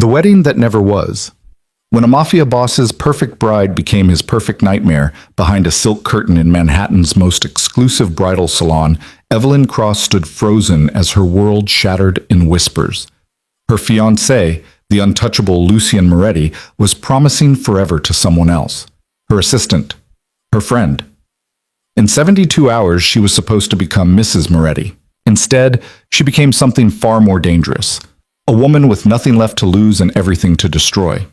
The wedding that never was. When a mafia boss's perfect bride became his perfect nightmare behind a silk curtain in Manhattan's most exclusive bridal salon, Evelyn Cross stood frozen as her world shattered in whispers. Her fiancé, the untouchable Lucien Moretti, was promising forever to someone else. Her assistant. Her friend. In 72 hours, she was supposed to become Mrs. Moretti. Instead, she became something far more dangerous. A woman with nothing left to lose and everything to destroy.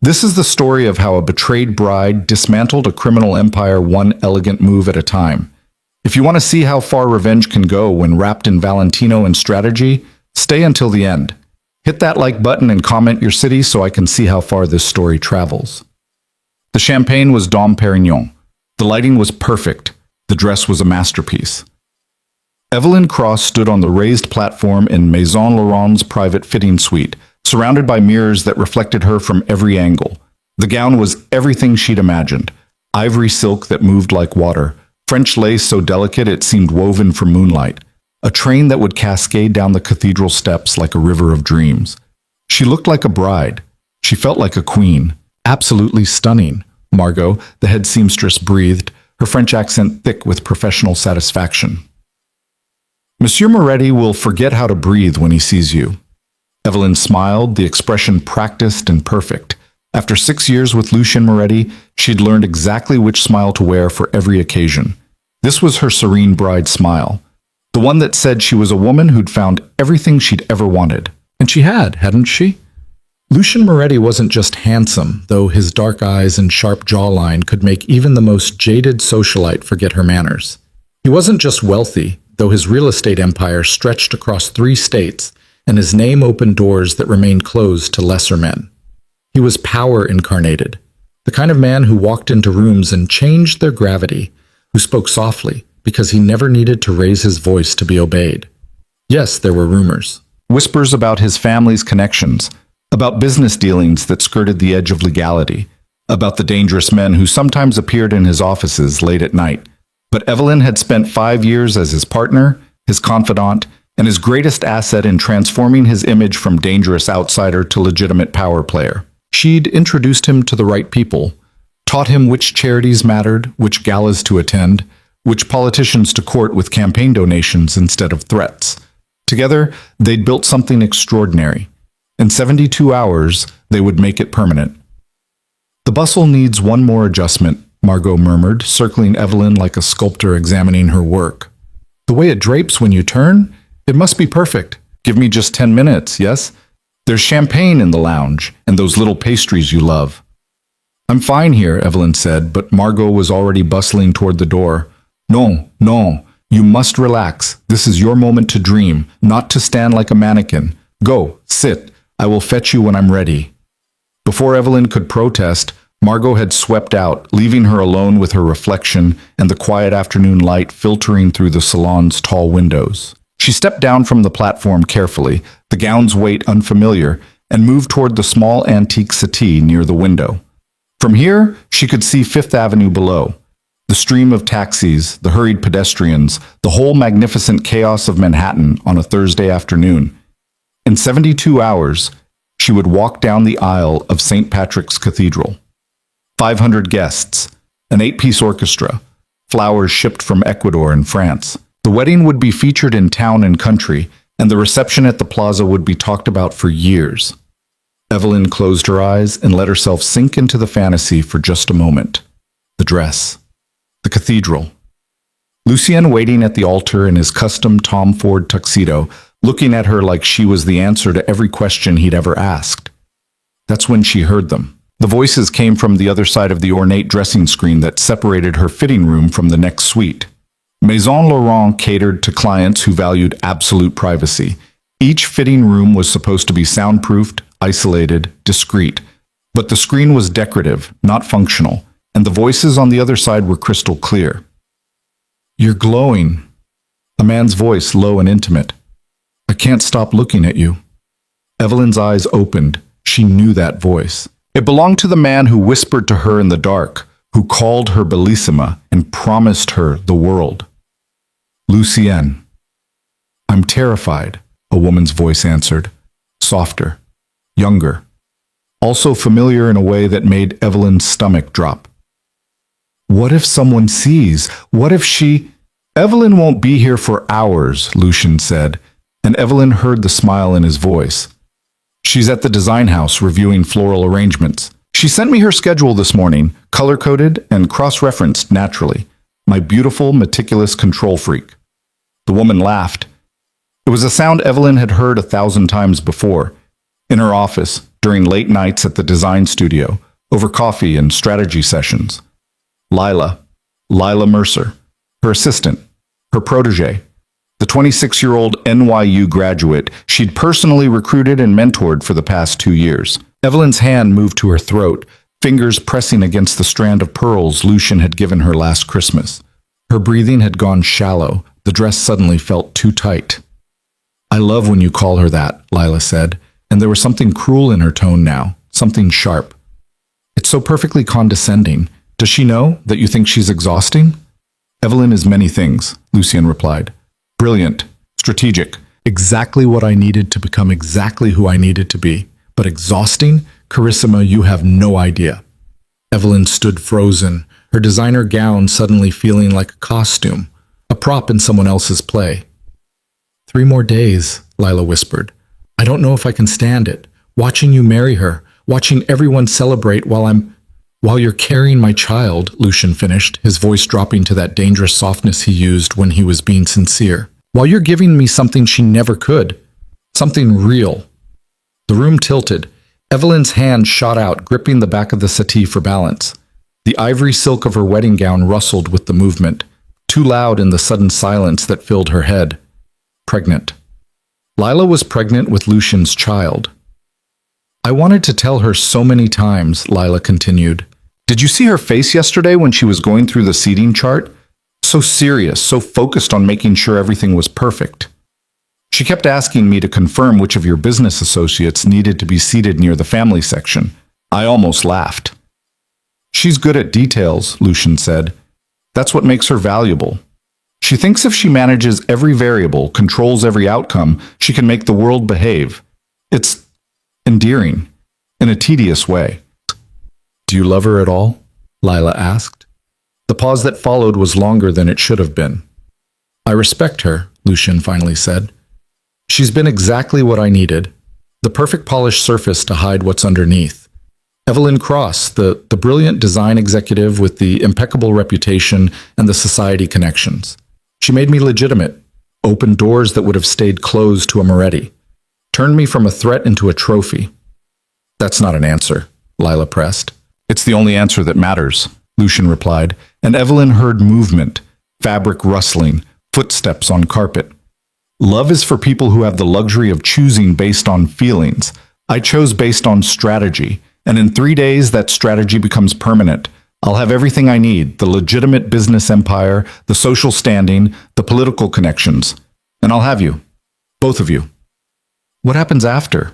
This is the story of how a betrayed bride dismantled a criminal empire one elegant move at a time. If you want to see how far revenge can go when wrapped in Valentino and strategy, stay until the end. Hit that like button and comment your city so I can see how far this story travels. The champagne was Dom Perignon. The lighting was perfect. The dress was a masterpiece. Evelyn Cross stood on the raised platform in Maison Laurent's private fitting suite, surrounded by mirrors that reflected her from every angle. The gown was everything she'd imagined. Ivory silk that moved like water, French lace so delicate it seemed woven from moonlight, a train that would cascade down the cathedral steps like a river of dreams. She looked like a bride. She felt like a queen. Absolutely stunning, Margot, the head seamstress, breathed, her French accent thick with professional satisfaction. Monsieur Moretti will forget how to breathe when he sees you. Evelyn smiled, the expression practiced and perfect. After 6 years with Lucien Moretti, she'd learned exactly which smile to wear for every occasion. This was her serene bride smile, the one that said she was a woman who'd found everything she'd ever wanted. And she had, hadn't she? Lucien Moretti wasn't just handsome, though his dark eyes and sharp jawline could make even the most jaded socialite forget her manners. He wasn't just wealthy, though his real estate empire stretched across 3 states, and his name opened doors that remained closed to lesser men. He was power incarnated, the kind of man who walked into rooms and changed their gravity, who spoke softly because he never needed to raise his voice to be obeyed. Yes, there were rumors. Whispers about his family's connections, about business dealings that skirted the edge of legality, about the dangerous men who sometimes appeared in his offices late at night. But Evelyn had spent 5 years as his partner, his confidant, and his greatest asset in transforming his image from dangerous outsider to legitimate power player. She'd introduced him to the right people, taught him which charities mattered, which galas to attend, which politicians to court with campaign donations instead of threats. Together, they'd built something extraordinary. In 72 hours, they would make it permanent. The bustle needs one more adjustment, Margot murmured, circling Evelyn like a sculptor examining her work. The way it drapes when you turn? It must be perfect. Give me just 10 minutes, yes? There's champagne in the lounge, and those little pastries you love. I'm fine here, Evelyn said, but Margot was already bustling toward the door. No, no, you must relax. This is your moment to dream, not to stand like a mannequin. Go, sit. I will fetch you when I'm ready. Before Evelyn could protest, Margot had swept out, leaving her alone with her reflection and the quiet afternoon light filtering through the salon's tall windows. She stepped down from the platform carefully, the gown's weight unfamiliar, and moved toward the small antique settee near the window. From here, she could see Fifth Avenue below. The stream of taxis, the hurried pedestrians, the whole magnificent chaos of Manhattan on a Thursday afternoon. In 72 hours, she would walk down the aisle of St. Patrick's Cathedral. 500 guests, an 8-piece orchestra, flowers shipped from Ecuador and France. The wedding would be featured in town and country, and the reception at the plaza would be talked about for years. Evelyn closed her eyes and let herself sink into the fantasy for just a moment. The dress. The cathedral. Lucien waiting at the altar in his custom Tom Ford tuxedo, looking at her like she was the answer to every question he'd ever asked. That's when she heard them. The voices came from the other side of the ornate dressing screen that separated her fitting room from the next suite. Maison Laurent catered to clients who valued absolute privacy. Each fitting room was supposed to be soundproofed, isolated, discreet. But the screen was decorative, not functional, and the voices on the other side were crystal clear. You're glowing. A man's voice, low and intimate. I can't stop looking at you. Evelyn's eyes opened. She knew that voice. It belonged to the man who whispered to her in the dark, who called her Bellissima and promised her the world. Lucien. I'm terrified, a woman's voice answered, softer. younger. Also familiar in a way that made Evelyn's stomach drop. What if someone sees? What if she... Evelyn won't be here for hours, Lucian said, and Evelyn heard the smile in his voice. She's at the design house reviewing floral arrangements. She sent me her schedule this morning, color-coded and cross-referenced naturally. My beautiful, meticulous control freak. The woman laughed. It was a sound Evelyn had heard 1,000 times before. In her office, during late nights at the design studio, over coffee and strategy sessions. Lila Mercer, her assistant, her protege, the 26-year-old NYU graduate she'd personally recruited and mentored for the past 2 years. Evelyn's hand moved to her throat, fingers pressing against the strand of pearls Lucian had given her last Christmas. Her breathing had gone shallow. The dress suddenly felt too tight. I love when you call her that, Lila said, and there was something cruel in her tone now, something sharp. It's so perfectly condescending. Does she know that you think she's exhausting? Evelyn is many things, Lucian replied. Brilliant, strategic, exactly what I needed to become exactly who I needed to be. But exhausting? Carissima, you have no idea. Evelyn stood frozen, her designer gown suddenly feeling like a costume, a prop in someone else's play. 3 more days, Lila whispered. I don't know if I can stand it. Watching you marry her, watching everyone celebrate while you're carrying my child, Lucian finished, his voice dropping to that dangerous softness he used when he was being sincere. While you're giving me something she never could. Something real. The room tilted. Evelyn's hand shot out, gripping the back of the settee for balance. The ivory silk of her wedding gown rustled with the movement, too loud in the sudden silence that filled her head. Pregnant. Lila was pregnant with Lucian's child. I wanted to tell her so many times, Lila continued. Did you see her face yesterday when she was going through the seating chart? So serious, so focused on making sure everything was perfect. She kept asking me to confirm which of your business associates needed to be seated near the family section. I almost laughed. She's good at details, Lucian said. That's what makes her valuable. She thinks if she manages every variable, controls every outcome, she can make the world behave. It's endearing, in a tedious way. Do you love her at all? Lila asked. The pause that followed was longer than it should have been. I respect her, Lucian finally said. She's been exactly what I needed. The perfect polished surface to hide what's underneath. Evelyn Cross, the brilliant design executive with the impeccable reputation and the society connections. She made me legitimate, opened doors that would have stayed closed to a Moretti, turned me from a threat into a trophy. That's not an answer, Lila pressed. It's the only answer that matters, Lucian replied, and Evelyn heard movement, fabric rustling, footsteps on carpet. Love is for people who have the luxury of choosing based on feelings. I chose based on strategy, and in 3 days that strategy becomes permanent. I'll have everything I need, the legitimate business empire, the social standing, the political connections. And I'll have you. Both of you. What happens after?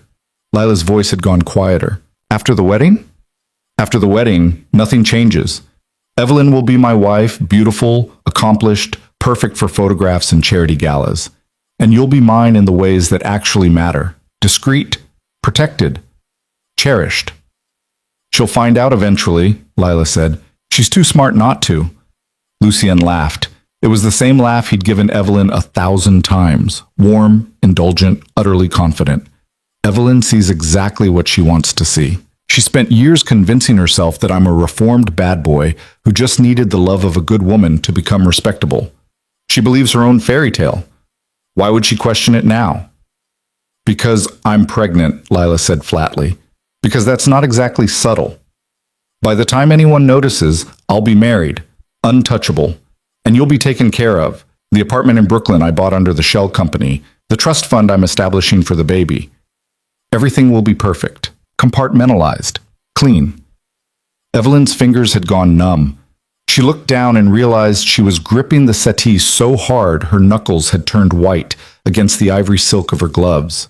Lila's voice had gone quieter. After the wedding? After the wedding, nothing changes. Evelyn will be my wife, beautiful, accomplished, perfect for photographs and charity galas. And you'll be mine in the ways that actually matter. Discreet, protected, cherished. She'll find out eventually, Lila said. She's too smart not to. Lucian laughed. It was the same laugh he'd given Evelyn 1,000 times. Warm, indulgent, utterly confident. Evelyn sees exactly what she wants to see. She spent years convincing herself that I'm a reformed bad boy who just needed the love of a good woman to become respectable. She believes her own fairy tale. Why would she question it now? Because I'm pregnant, Lila said flatly. Because that's not exactly subtle. By the time anyone notices, I'll be married, untouchable, and you'll be taken care of. The apartment in Brooklyn I bought under the shell company, the trust fund I'm establishing for the baby. Everything will be perfect, compartmentalized, clean. Evelyn's fingers had gone numb. She looked down and realized she was gripping the settee so hard her knuckles had turned white against the ivory silk of her gloves.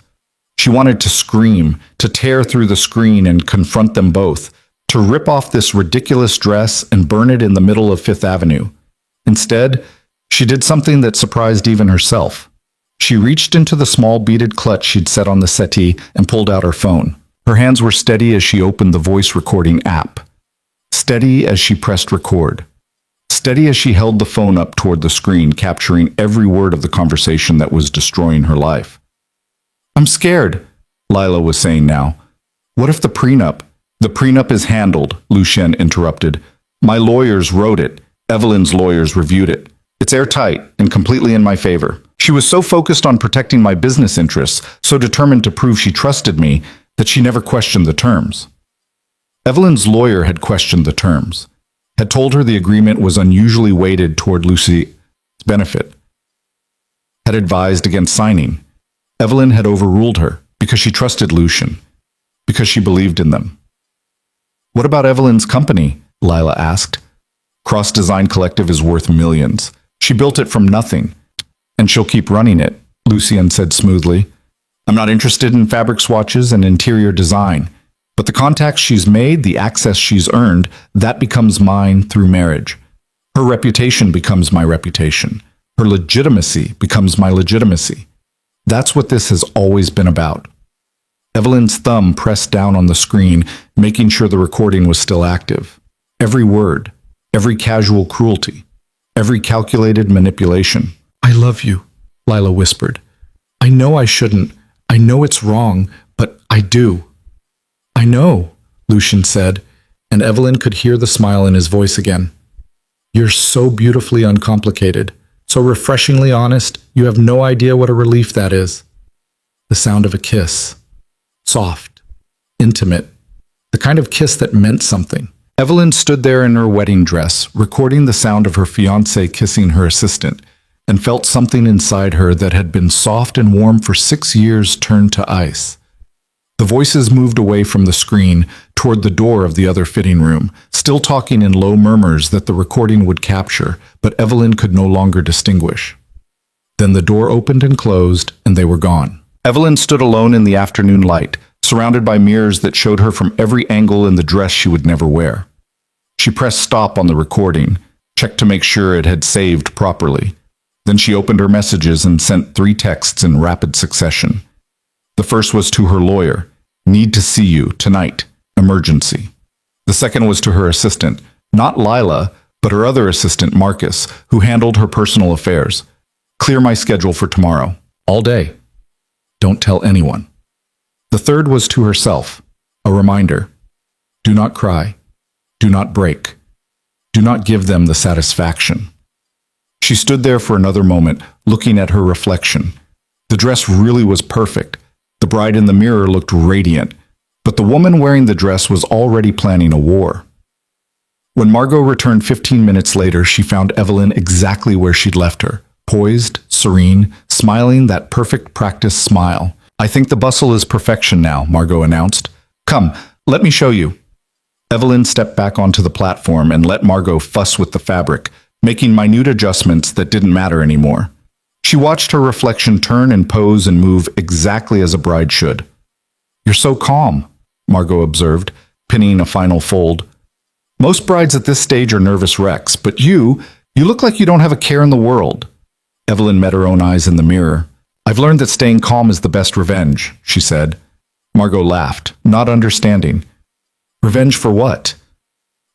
She wanted to scream, to tear through the screen and confront them both, to rip off this ridiculous dress and burn it in the middle of Fifth Avenue. Instead, she did something that surprised even herself. She reached into the small beaded clutch she'd set on the settee and pulled out her phone. Her hands were steady as she opened the voice recording app. Steady as she pressed record. Steady as she held the phone up toward the screen, capturing every word of the conversation that was destroying her life. "I'm scared," Lila was saying now. "What if the prenup?" "The prenup is handled," Lucien interrupted. "My lawyers wrote it. Evelyn's lawyers reviewed it. It's airtight and completely in my favor." She was so focused on protecting my business interests, so determined to prove she trusted me, that she never questioned the terms. Evelyn's lawyer had questioned the terms, had told her the agreement was unusually weighted toward Lucy's benefit, had advised against signing. Evelyn had overruled her because she trusted Lucien, because she believed in them. "What about Evelyn's company?" Lila asked. "Cross Design Collective is worth millions. She built it from nothing, and she'll keep running it," Lucien said smoothly. "I'm not interested in fabric swatches and interior design, but the contacts she's made, the access she's earned, that becomes mine through marriage. Her reputation becomes my reputation. Her legitimacy becomes my legitimacy. That's what this has always been about." Evelyn's thumb pressed down on the screen, making sure the recording was still active. Every word, every casual cruelty, every calculated manipulation. "I love you," Lila whispered. "I know I shouldn't. I know it's wrong, but I do." "I know," Lucien said, and Evelyn could hear the smile in his voice again. "You're so beautifully uncomplicated, so refreshingly honest, you have no idea what a relief that is." The sound of a kiss. Soft, intimate, the kind of kiss that meant something. Evelyn stood there in her wedding dress, recording the sound of her fiancé kissing her assistant, and felt something inside her that had been soft and warm for 6 years turn to ice. The voices moved away from the screen toward the door of the other fitting room, still talking in low murmurs that the recording would capture, but Evelyn could no longer distinguish. Then the door opened and closed, and they were gone. Evelyn stood alone in the afternoon light, surrounded by mirrors that showed her from every angle in the dress she would never wear. She pressed stop on the recording, checked to make sure it had saved properly. Then she opened her messages and sent 3 texts in rapid succession. The first was to her lawyer, "Need to see you, tonight, emergency." The second was to her assistant, not Lila, but her other assistant, Marcus, who handled her personal affairs. "Clear my schedule for tomorrow, all day. Don't tell anyone." The third was to herself, a reminder. Do not cry. Do not break. Do not give them the satisfaction. She stood there for another moment, looking at her reflection. The dress really was perfect. The bride in the mirror looked radiant, but the woman wearing the dress was already planning a war. When Margot returned 15 minutes later, she found Evelyn exactly where she'd left her, poised, serene, smiling that perfect practice smile. "I think the bustle is perfection now," Margot announced. "Come, let me show you." Evelyn stepped back onto the platform and let Margot fuss with the fabric, making minute adjustments that didn't matter anymore. She watched her reflection turn and pose and move exactly as a bride should. "You're so calm," Margot observed, pinning a final fold. "Most brides at this stage are nervous wrecks, but you look like you don't have a care in the world." Evelyn met her own eyes in the mirror. "I've learned that staying calm is the best revenge," she said. Margot laughed, not understanding. "Revenge for what?"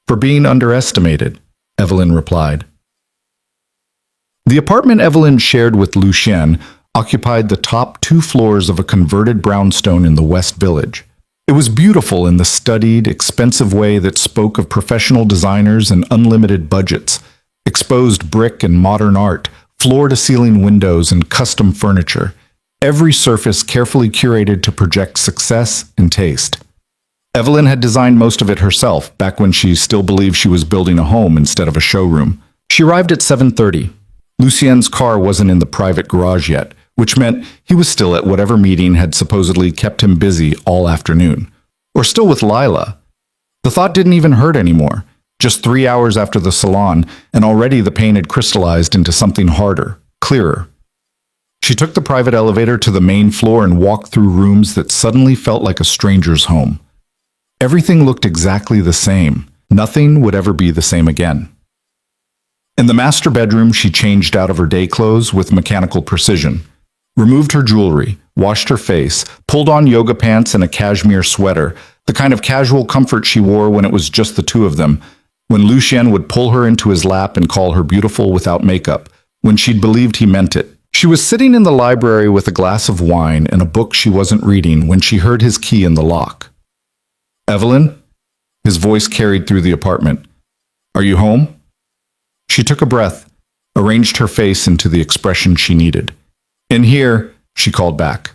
"For being underestimated," Evelyn replied. The apartment Evelyn shared with Lucien occupied the top 2 floors of a converted brownstone in the West Village. It was beautiful in the studied, expensive way that spoke of professional designers and unlimited budgets, exposed brick and modern art, floor-to-ceiling windows and custom furniture, every surface carefully curated to project success and taste. Evelyn had designed most of it herself, back when she still believed she was building a home instead of a showroom. She arrived at 7:30. Lucien's car wasn't in the private garage yet, which meant he was still at whatever meeting had supposedly kept him busy all afternoon. Or still with Lila. The thought didn't even hurt anymore. Just 3 hours after the salon, and already the pain had crystallized into something harder, clearer. She took the private elevator to the main floor and walked through rooms that suddenly felt like a stranger's home. Everything looked exactly the same. Nothing would ever be the same again. In the master bedroom, she changed out of her day clothes with mechanical precision. removed her jewelry, washed her face, pulled on yoga pants and a cashmere sweater, the kind of casual comfort she wore when it was just the two of them, when Lucien would pull her into his lap and call her beautiful without makeup, when she'd believed he meant it. She was sitting in the library with a glass of wine and a book she wasn't reading when she heard his key in the lock. "Evelyn?" His voice carried through the apartment. "Are you home?" She took a breath, arranged her face into the expression she needed. "In here," she called back.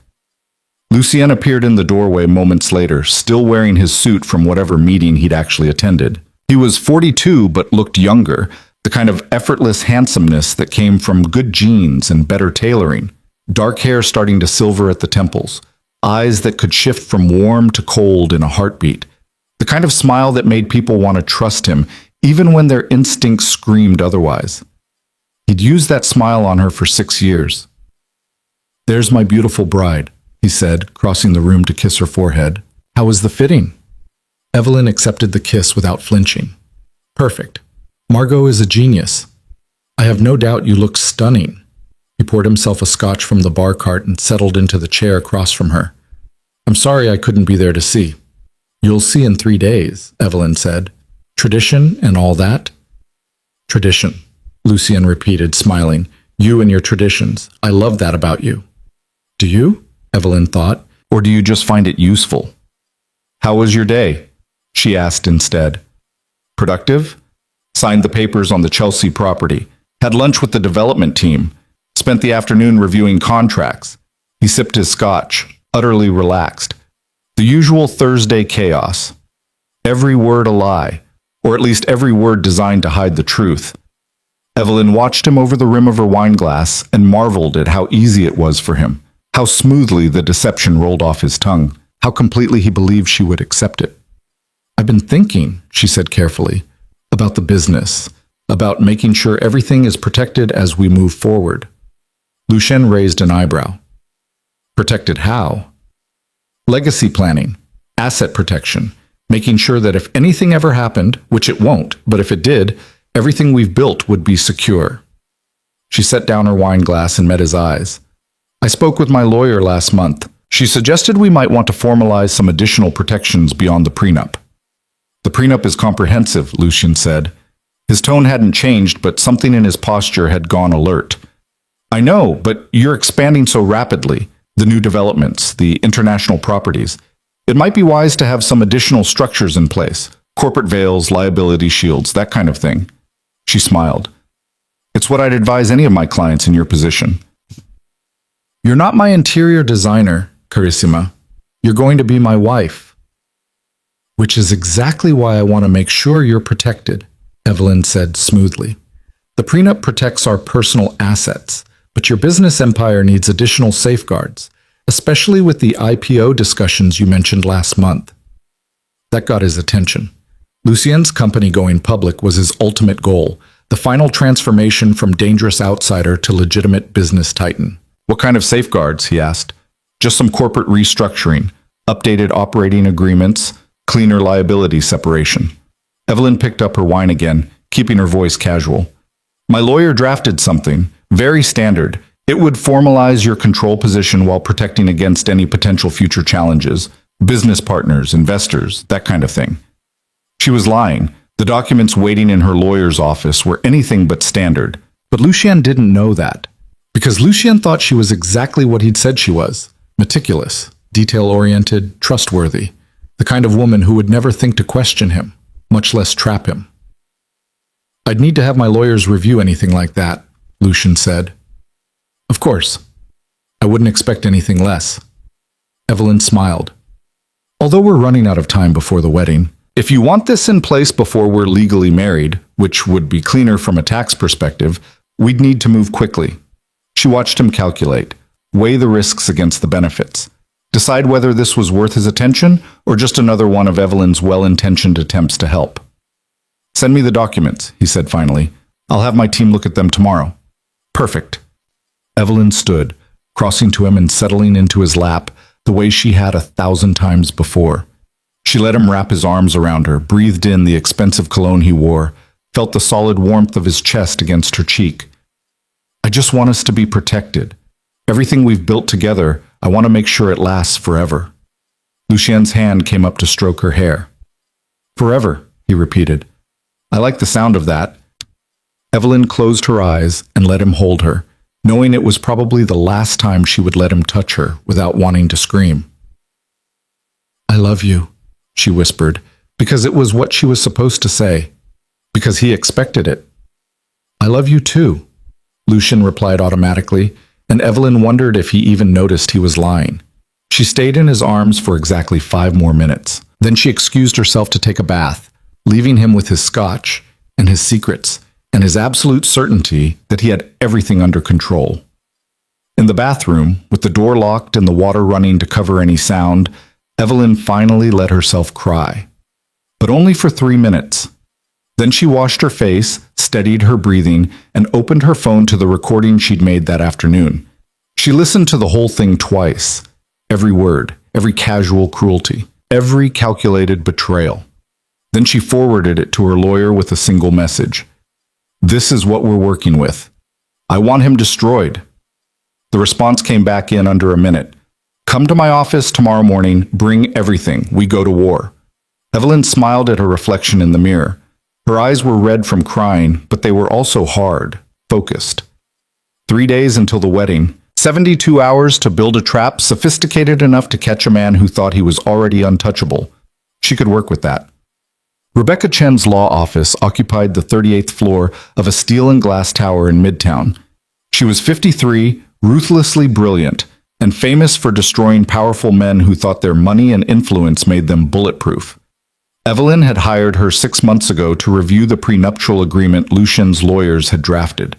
Lucien appeared in the doorway moments later, still wearing his suit from whatever meeting he'd actually attended. He was 42 but looked younger, the kind of effortless handsomeness that came from good genes and better tailoring, dark hair starting to silver at the temples, eyes that could shift from warm to cold in a heartbeat, the kind of smile that made people want to trust him even when their instincts screamed otherwise. He'd used that smile on her for 6 years. "There's my beautiful bride," he said, crossing the room to kiss her forehead. "How was the fitting?" Evelyn accepted the kiss without flinching. "Perfect. Margot is a genius. I have no doubt you look stunning." He poured himself a scotch from the bar cart and settled into the chair across from her. "I'm sorry I couldn't be there to see." "You'll see in 3 days," Evelyn said. "Tradition and all that?" "Tradition," Lucien repeated, smiling. "You and your traditions. I love that about you." "Do you?" Evelyn thought. "Or do you just find it useful?" "How was your day?" she asked instead. "Productive?" "Signed the papers on the Chelsea property. Had lunch with the development team. Spent the afternoon reviewing contracts." He sipped his scotch, utterly relaxed. The usual Thursday chaos. Every word a lie, or at least every word designed to hide the truth. Evelyn watched him over the rim of her wineglass and marveled at how easy it was for him, how smoothly the deception rolled off his tongue, how completely he believed she would accept it. "I've been thinking," she said carefully, "about the business, about making sure everything is protected as we move forward." Lucien raised an eyebrow. "Protected how?" "Legacy planning, asset protection, making sure that if anything ever happened, which it won't, but if it did, everything we've built would be secure." She set down her wineglass and met his eyes. "I spoke with my lawyer last month. She suggested we might want to formalize some additional protections beyond the prenup." "The prenup is comprehensive," Lucien said. His tone hadn't changed, but something in his posture had gone alert. "I know, but you're expanding so rapidly. The new developments, the international properties. It might be wise to have some additional structures in place. Corporate veils, liability shields, that kind of thing." She smiled. "It's what I'd advise any of my clients in your position." "You're not my interior designer, Carissima. You're going to be my wife." "Which is exactly why I want to make sure you're protected," Evelyn said smoothly. "The prenup protects our personal assets, but your business empire needs additional safeguards, especially with the IPO discussions you mentioned last month." That got his attention. Lucien's company going public was his ultimate goal, the final transformation from dangerous outsider to legitimate business titan. "What kind of safeguards?" he asked. "Just some corporate restructuring, updated operating agreements, cleaner liability separation." Evelyn picked up her wine again, keeping her voice casual. "My lawyer drafted something, very standard. It would formalize your control position while protecting against any potential future challenges, business partners, investors, that kind of thing." She was lying. The documents waiting in her lawyer's office were anything but standard. But Lucien didn't know that. Because Lucien thought she was exactly what he'd said she was. Meticulous, detail-oriented, trustworthy. The kind of woman who would never think to question him, much less trap him. "I'd need to have my lawyers review anything like that," Lucien said. "Of course. I wouldn't expect anything less." Evelyn smiled. "Although we're running out of time before the wedding, if you want this in place before we're legally married, which would be cleaner from a tax perspective, we'd need to move quickly." She watched him calculate, weigh the risks against the benefits, decide whether this was worth his attention or just another one of Evelyn's well-intentioned attempts to help. "Send me the documents," he said finally. "I'll have my team look at them tomorrow." "Perfect." Evelyn stood, crossing to him and settling into his lap the way she had 1,000 times before. She let him wrap his arms around her, breathed in the expensive cologne he wore, felt the solid warmth of his chest against her cheek. "I just want us to be protected. Everything we've built together, I want to make sure it lasts forever. Lucien's hand came up to stroke her hair. Forever, he repeated. I like the sound of that. Evelyn closed her eyes and let him hold her, knowing it was probably the last time she would let him touch her without wanting to scream. I love you, she whispered, because it was what she was supposed to say, because he expected it. I love you too, Lucien replied automatically, and Evelyn wondered if he even noticed he was lying. She stayed in his arms for exactly 5 more minutes. Then she excused herself to take a bath, leaving him with his scotch and his secrets and his absolute certainty that he had everything under control. In the bathroom, with the door locked and the water running to cover any sound, Evelyn finally let herself cry. But only for 3 minutes. Then she washed her face, steadied her breathing, and opened her phone to the recording she'd made that afternoon. She listened to the whole thing twice. Every word, every casual cruelty, every calculated betrayal. Then she forwarded it to her lawyer with a single message. This is what we're working with. I want him destroyed. The response came back in under a minute. Come to my office tomorrow morning, bring everything, we go to war. Evelyn smiled at her reflection in the mirror. Her eyes were red from crying, but they were also hard, focused. 3 days until the wedding, 72 hours to build a trap sophisticated enough to catch a man who thought he was already untouchable. She could work with that. Rebecca Chen's law office occupied the 38th floor of a steel and glass tower in Midtown. She was 53, ruthlessly brilliant, and famous for destroying powerful men who thought their money and influence made them bulletproof. Evelyn had hired her 6 months ago to review the prenuptial agreement Lucien's lawyers had drafted.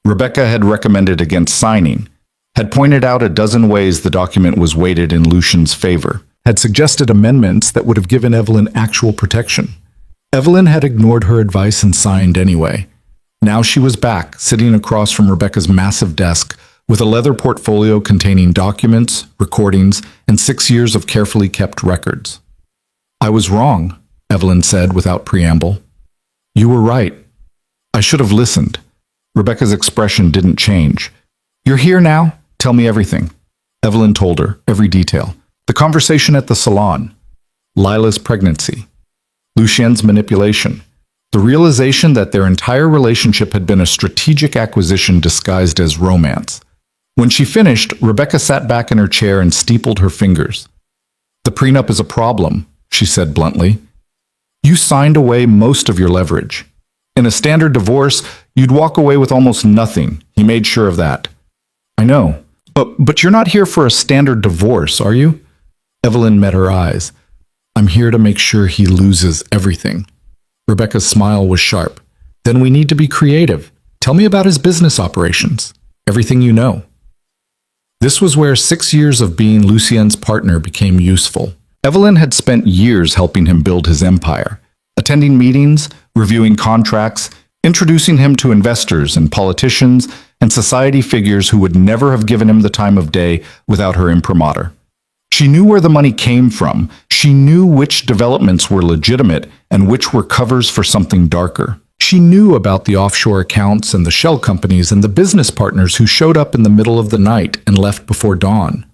Rebecca had recommended against signing, had pointed out a dozen ways the document was weighted in Lucien's favor, had suggested amendments that would have given Evelyn actual protection. Evelyn had ignored her advice and signed anyway. Now she was back, sitting across from Rebecca's massive desk, with a leather portfolio containing documents, recordings, and 6 years of carefully kept records. I was wrong, Evelyn said without preamble. You were right. I should have listened. Rebecca's expression didn't change. You're here now? Tell me everything. Evelyn told her, every detail. The conversation at the salon. Lila's pregnancy. Lucien's manipulation. The realization that their entire relationship had been a strategic acquisition disguised as romance. When she finished, Rebecca sat back in her chair and steepled her fingers. The prenup is a problem, she said bluntly. You signed away most of your leverage. In a standard divorce, you'd walk away with almost nothing. He made sure of that. I know. But you're not here for a standard divorce, are you? Evelyn met her eyes. I'm here to make sure he loses everything. Rebecca's smile was sharp. Then we need to be creative. Tell me about his business operations. Everything you know. This was where 6 years of being Lucien's partner became useful. Evelyn had spent years helping him build his empire, attending meetings, reviewing contracts, introducing him to investors and politicians and society figures who would never have given him the time of day without her imprimatur. She knew where the money came from. She knew which developments were legitimate and which were covers for something darker. She knew about the offshore accounts and the shell companies and the business partners who showed up in the middle of the night and left before dawn.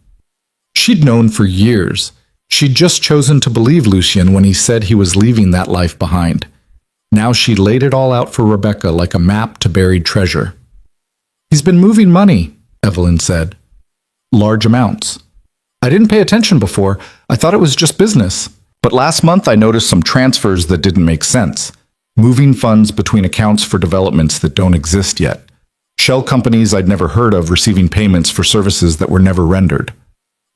She'd known for years. She'd just chosen to believe Lucien when he said he was leaving that life behind. Now she laid it all out for Rebecca like a map to buried treasure. He's been moving money, Evelyn said. Large amounts. I didn't pay attention before. I thought it was just business. But last month I noticed some transfers that didn't make sense. Moving funds between accounts for developments that don't exist yet. Shell companies I'd never heard of receiving payments for services that were never rendered.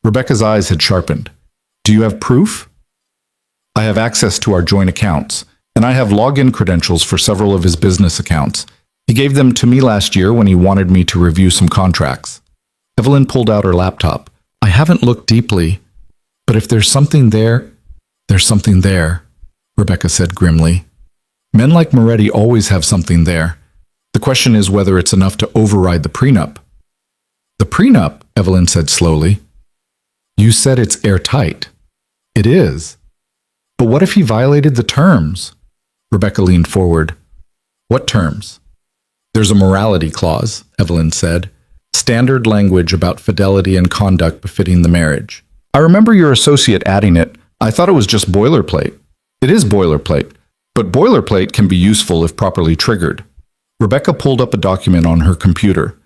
Rebecca's eyes had sharpened. Do you have proof? I have access to our joint accounts, and I have login credentials for several of his business accounts. He gave them to me last year when he wanted me to review some contracts. Evelyn pulled out her laptop. I haven't looked deeply, but if there's something there, there's something there, Rebecca said grimly. Men like Moretti always have something there. The question is whether it's enough to override the prenup. The prenup, Evelyn said slowly. You said it's airtight. It is. But what if he violated the terms? Rebecca leaned forward. What terms? There's a morality clause, Evelyn said. standard language about fidelity and conduct befitting the marriage. I remember your associate adding it. I thought it was just boilerplate. It is boilerplate, but boilerplate can be useful if properly triggered. Rebecca pulled up a document on her computer.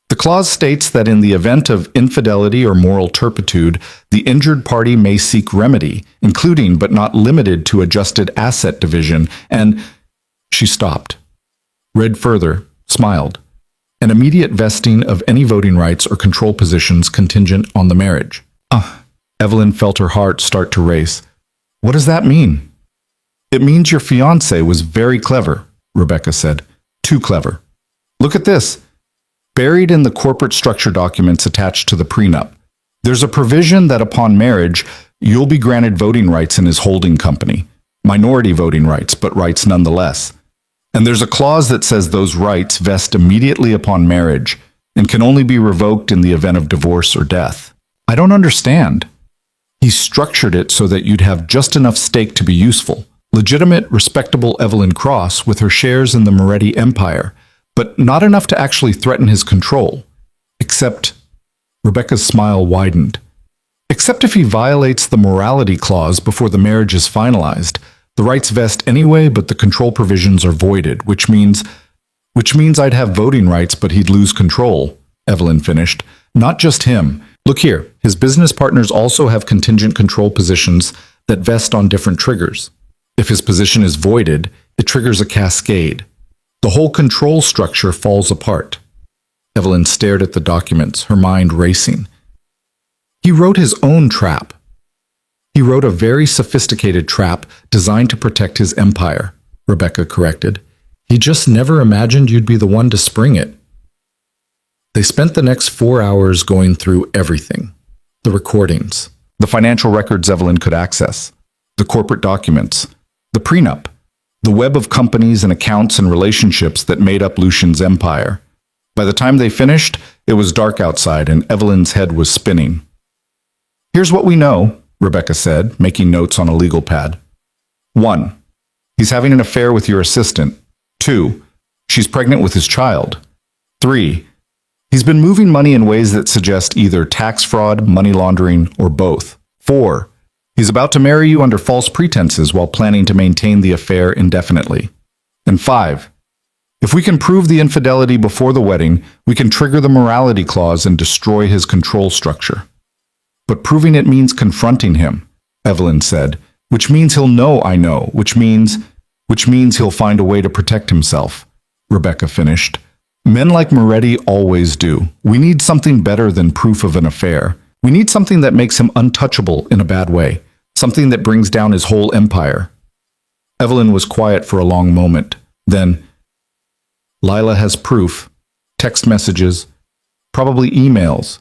The clause states that in the event of infidelity or moral turpitude, the injured party may seek remedy, including but not limited to adjusted asset division, and she stopped, read further, smiled, an immediate vesting of any voting rights or control positions contingent on the marriage. Evelyn felt her heart start to race. What does that mean? It means your fiancé was very clever, Rebecca said. Too clever. Look at this. Buried in the corporate structure documents attached to the prenup, there's a provision that upon marriage, you'll be granted voting rights in his holding company. Minority voting rights, but rights nonetheless. And there's a clause that says those rights vest immediately upon marriage and can only be revoked in the event of divorce or death. I don't understand. He structured it so that you'd have just enough stake to be useful. Legitimate, respectable Evelyn Cross with her shares in the Moretti Empire, but not enough to actually threaten his control. Except, Rebecca's smile widened. Except if he violates the morality clause before the marriage is finalized, the rights vest anyway, but the control provisions are voided, which means I'd have voting rights, but he'd lose control, Evelyn finished. Not just him. Look here, his business partners also have contingent control positions that vest on different triggers. If his position is voided, it triggers a cascade. The whole control structure falls apart. Evelyn stared at the documents, her mind racing. He wrote his own trap. He wrote a very sophisticated trap designed to protect his empire, Rebecca corrected. He just never imagined you'd be the one to spring it. They spent the next 4 hours going through everything. The recordings, the financial records Evelyn could access, the corporate documents, the prenup, the web of companies and accounts and relationships that made up Lucian's empire. By the time they finished, it was dark outside and Evelyn's head was spinning. Here's what we know, Rebecca said, making notes on a legal pad. 1. He's having an affair with your assistant. 2. She's pregnant with his child. 3. He's been moving money in ways that suggest either tax fraud, money laundering, or both. 4. He's about to marry you under false pretenses while planning to maintain the affair indefinitely. And 5. If we can prove the infidelity before the wedding, we can trigger the morality clause and destroy his control structure. But proving it means confronting him, Evelyn said, which means he'll know I know, which means he'll find a way to protect himself, Rebecca finished. Men like Moretti always do. We need something better than proof of an affair. We need something that makes him untouchable in a bad way, something that brings down his whole empire. Evelyn was quiet for a long moment. Then, Lila has proof, text messages, probably emails,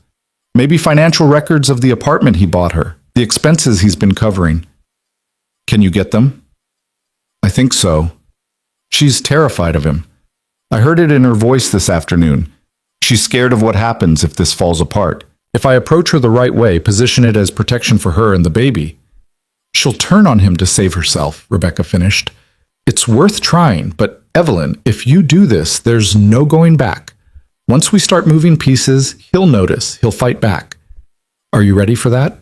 maybe financial records of the apartment he bought her, the expenses he's been covering. Can you get them? I think so. She's terrified of him. I heard it in her voice this afternoon. She's scared of what happens if this falls apart. If I approach her the right way, position it as protection for her and the baby. She'll turn on him to save herself, Rebecca finished. It's worth trying, but Evelyn, if you do this, there's no going back. Once we start moving pieces, he'll notice, he'll fight back. Are you ready for that?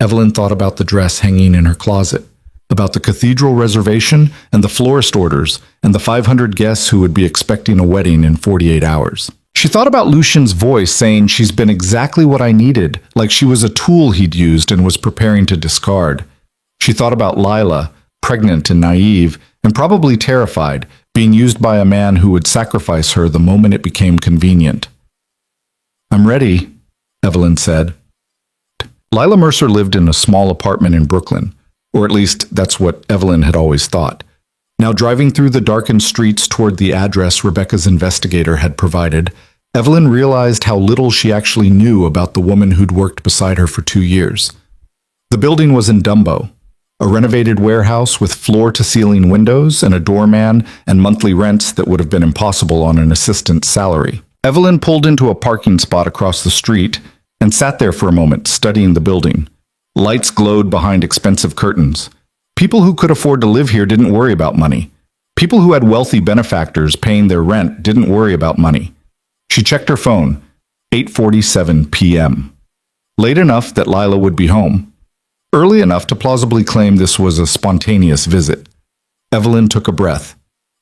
Evelyn thought about the dress hanging in her closet, about the cathedral reservation and the florist orders and the 500 guests who would be expecting a wedding in 48 hours. She thought about Lucian's voice saying she's been exactly what I needed, like she was a tool he'd used and was preparing to discard. She thought about Lila, pregnant and naive, and probably terrified, being used by a man who would sacrifice her the moment it became convenient. I'm ready, Evelyn said. Lila Mercer lived in a small apartment in Brooklyn, or at least that's what Evelyn had always thought. Now driving through the darkened streets toward the address Rebecca's investigator had provided, Evelyn realized how little she actually knew about the woman who'd worked beside her for 2 years. The building was in Dumbo, a renovated warehouse with floor-to-ceiling windows and a doorman and monthly rents that would have been impossible on an assistant's salary. Evelyn pulled into a parking spot across the street and sat there for a moment, studying the building. Lights glowed behind expensive curtains. People who could afford to live here didn't worry about money. People who had wealthy benefactors paying their rent didn't worry about money. She checked her phone. 8:47 p.m. Late enough that Lila would be home. Early enough to plausibly claim this was a spontaneous visit. Evelyn took a breath,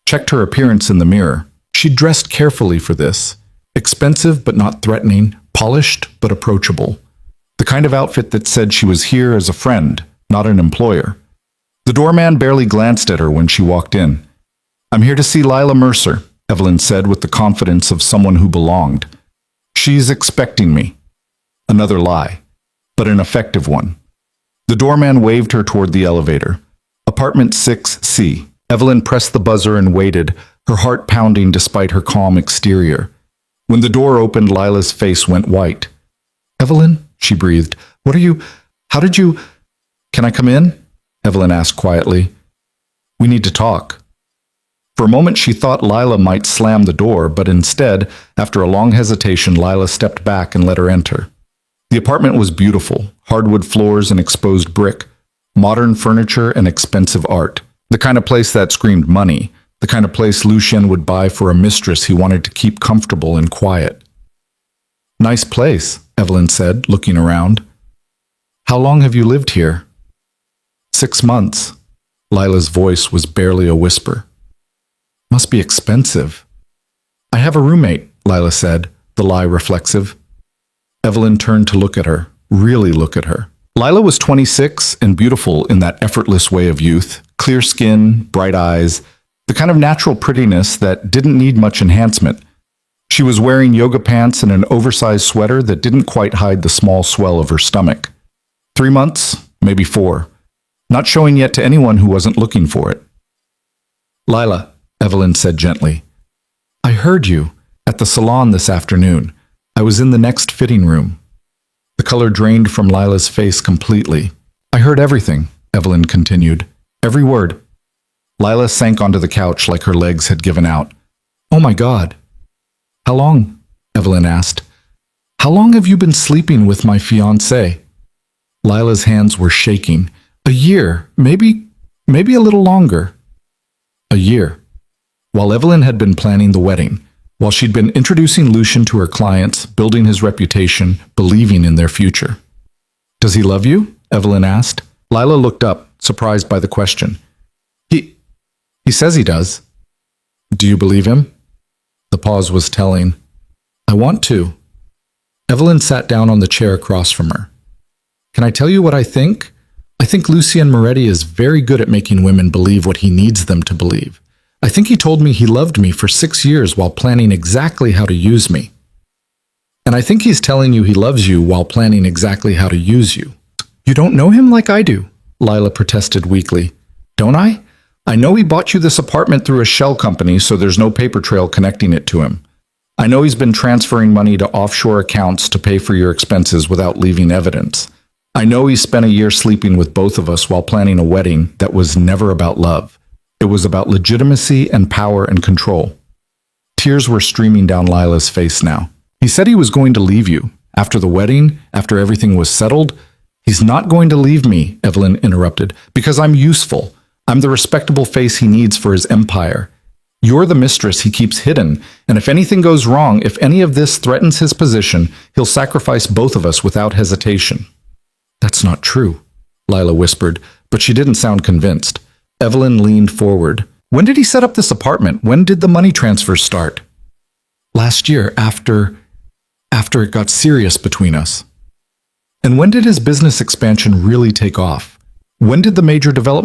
checked her appearance in the mirror. She'd dressed carefully for this. Expensive but not threatening, polished but approachable. The kind of outfit that said she was here as a friend, not an employer. The doorman barely glanced at her when she walked in. "I'm here to see Lila Mercer," Evelyn said with the confidence of someone who belonged. "She's expecting me." Another lie, but an effective one. The doorman waved her toward the elevator. Apartment 6C. Evelyn pressed the buzzer and waited, her heart pounding despite her calm exterior. When the door opened, Lila's face went white. "Evelyn," she breathed. How did you... "Can I come in?" Evelyn asked quietly. "We need to talk." For a moment she thought Lila might slam the door, but instead, after a long hesitation, Lila stepped back and let her enter. The apartment was beautiful, hardwood floors and exposed brick, modern furniture and expensive art. The kind of place that screamed money, the kind of place Lucien would buy for a mistress he wanted to keep comfortable and quiet. "Nice place," Evelyn said, looking around. "How long have you lived here?" 6 months. Lila's voice was barely a whisper. "Must be expensive." "I have a roommate," Lila said, the lie reflexive. Evelyn turned to look at her, really look at her. Lila was 26 and beautiful in that effortless way of youth, clear skin, bright eyes, the kind of natural prettiness that didn't need much enhancement. She was wearing yoga pants and an oversized sweater that didn't quite hide the small swell of her stomach. 3 months, maybe 4. Not showing yet to anyone who wasn't looking for it. "Lila," Evelyn said gently, "I heard you at the salon this afternoon. I was in the next fitting room." The color drained from Lila's face completely. "I heard everything," Evelyn continued. "Every word." Lila sank onto the couch like her legs had given out. "Oh my God." "How long?" Evelyn asked. "How long have you been sleeping with my fiancé?" Lila's hands were shaking. "A year, maybe a little longer." A year. While Evelyn had been planning the wedding, while she'd been introducing Lucien to her clients, building his reputation, believing in their future. "Does he love you?" Evelyn asked. Lila looked up, surprised by the question. He says he does." "Do you believe him?" The pause was telling. "I want to." Evelyn sat down on the chair across from her. "Can I tell you what I think? I think Lucien Moretti is very good at making women believe what he needs them to believe. I think he told me he loved me for 6 years while planning exactly how to use me. And I think he's telling you he loves you while planning exactly how to use you." "You don't know him like I do," Lila protested weakly. "Don't I? I know he bought you this apartment through a shell company, so there's no paper trail connecting it to him. I know he's been transferring money to offshore accounts to pay for your expenses without leaving evidence. I know he spent a year sleeping with both of us while planning a wedding that was never about love. It was about legitimacy and power and control." Tears were streaming down Lila's face now. "He said he was going to leave you. After the wedding, after everything was settled." "He's not going to leave me," Evelyn interrupted, "because I'm useful. I'm the respectable face he needs for his empire. You're the mistress he keeps hidden, and if anything goes wrong, if any of this threatens his position, he'll sacrifice both of us without hesitation." "That's not true," Lila whispered, but she didn't sound convinced. Evelyn leaned forward. "When did he set up this apartment? When did the money transfers start?" "Last year, after it got serious between us." "And when did his business expansion really take off? When did the major development